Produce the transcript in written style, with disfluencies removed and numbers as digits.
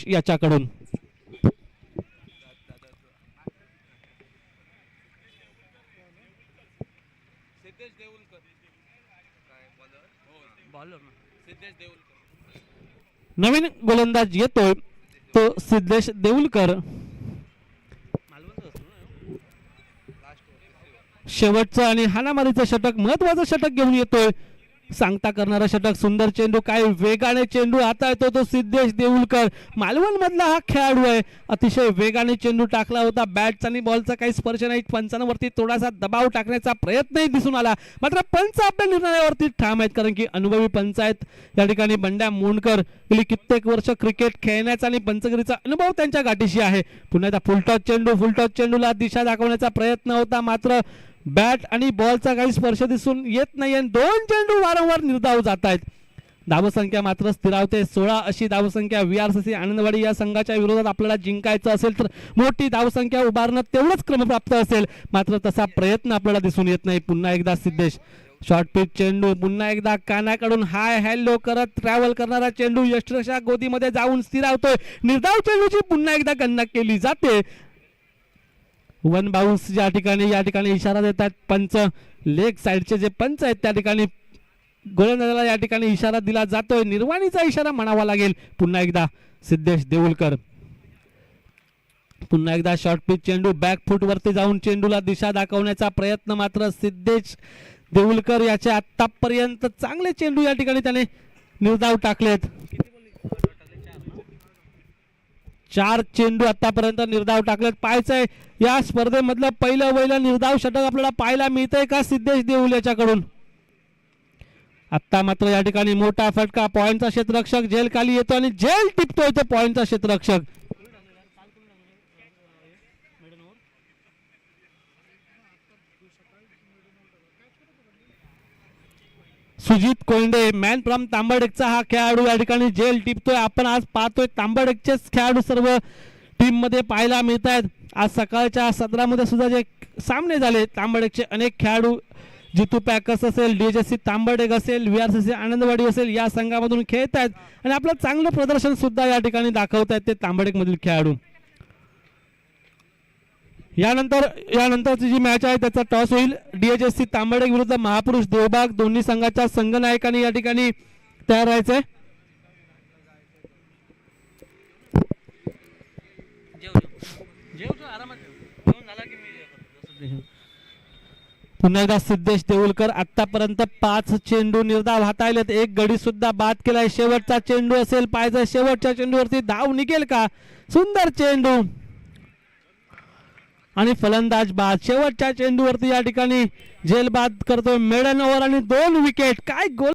महापुरुष याच्याकडून. नवीन गोलंदाज येतोय तो सिद्धेश देऊलकर. शेवटचं आणि हाणामारीचं षटक, महत्वाचं षटक घेऊन येतोय. सांगता करणारा षटक, सुंदर चेंडू, काय वेगाने चेंडू आता येतो तो सिद्धेश देऊलकर. मालवण मधला हा खेळाडू आहे. अतिशय वेगाने चेंडू टाकला होता. बॅटचा आणि बॉलचा काही स्पर्श नाही. पंचांवरती थोडासा दबाव टाकण्याचा प्रयत्नही दिसून आला, मात्र पंच आपल्या निर्णयावरती ठाम आहेत, कारण की अनुभवी पंच आहेत या ठिकाणी. बंड्या मोंडकर गेली कित्येक वर्ष क्रिकेट खेळण्याचा आणि पंचगिरीचा अनुभव त्यांच्या गाठीशी आहे. पुन्हा एकदा फुलटॉस चेंडू, फुलटॉस चेंडूला दिशा दाखवण्याचा प्रयत्न होता, मात्र बॅट आणि बॉलचा काही स्पर्श दिसून येत नाही. दोन चेंडू वारंवार निर्धाव जात आहेत. धावसंख्या मात्र स्थिरावते 16 अशी धावसंख्या. VRCC आनंदवाडी या संघाच्या विरोधात आपल्याला जिंकायचं असेल तर मोठी धावसंख्या उभारणं तेवढंच क्रमप्राप्त असेल, मात्र तसा प्रयत्न आपल्याला दिसून येत नाही. पुन्हा एकदा सिद्धेश, शॉर्ट पिच चेंडू, पुन्हा एकदा कानाकडून हाय हॅलो करत ट्रॅव्हल करणारा चेंडू यशच्या गोदीमध्ये जाऊन स्थिरावतोय. निर्धाव चेंडूची पुन्हा एकदा गणना केली जाते. वन बाउन्स या ठिकाणी इशारा देतात पंच. लेग साइडचे जे पंच आहेत त्या ठिकाणी गोलंदाजाला या ठिकाणी इशारा दिला जातोय. निर्वाणीचा इशारा म्हणावा लागेल. पुन्हा एकदा सिद्धेश देऊलकर, पुन्हा एकदा शॉर्ट पिच चेंडू, बॅक फूट वरती जाऊन चेंडूला दिशा दाखवण्याचा प्रयत्न, मात्र सिद्धेश देऊलकर याचे आतापर्यंत चांगले चेंडू या ठिकाणी त्याने निर्धाव टाकलेत. 4 चेंडू आतापर्यंत निर्धाव टाकलेत. पाहायचंय या स्पर्धेमधलं पहिलं निर्धाव षटक आपल्याला पाहायला मिळतंय का सिद्धेश देऊल याच्याकडून. आता मात्र या ठिकाणी मोठा फटका, पॉइंटचा क्षेत्ररक्षक झेल खाली येतो आणि झेल टिपतोय तो पॉइंटचा क्षेत्ररक्षक. सुजित कोंडे, मॅन फ्रॉम तांबडेकचा हा खेळाडू या ठिकाणी झेल टिपतोय. आपण आज पाहतोय तांबडेकचेच खेळाडू सर्व टीम मध्ये पाहायला मिळत आहेत. आज सकाळच्या सत्रामध्ये सुद्धा जे सामने झाले तांबडेकचे अनेक खेळाडू, जितू पॅकर्स असेल, DHSC तांबडेक असेल, VRCC आनंदवाडी असेल, या संघामधून खेळत आहेत आणि आपलं चांगलं प्रदर्शन सुद्धा या ठिकाणी दाखवत आहेत ते तांबडेक मधील खेळाडू. यानंतरची जी मॅच आहे त्याचा टॉस होईल. DHSC तांबडेक विरुद्ध महापुरुष देवबाग. दोन्ही संघाच्या संघनायकांनी या ठिकाणी तयार राहायचंय. पुन्हा एकदा सिद्धेश देऊलकर. आतापर्यंत 5 चेंडू निर्धाव हाताळलेत, 1 गडी सुद्धा बाद केलाय. शेवटचा चेंडू असेल, पाहिजे शेवटच्या चेंडूवरती धाव निघेल का. सुंदर चेंडू आणि फलंदाज बाद. शेवटच्या चेंडूवरती या ठिकाणी झेल बाद करतोय. मेडन ओव्हर आणि 2 विकेट. काय गोल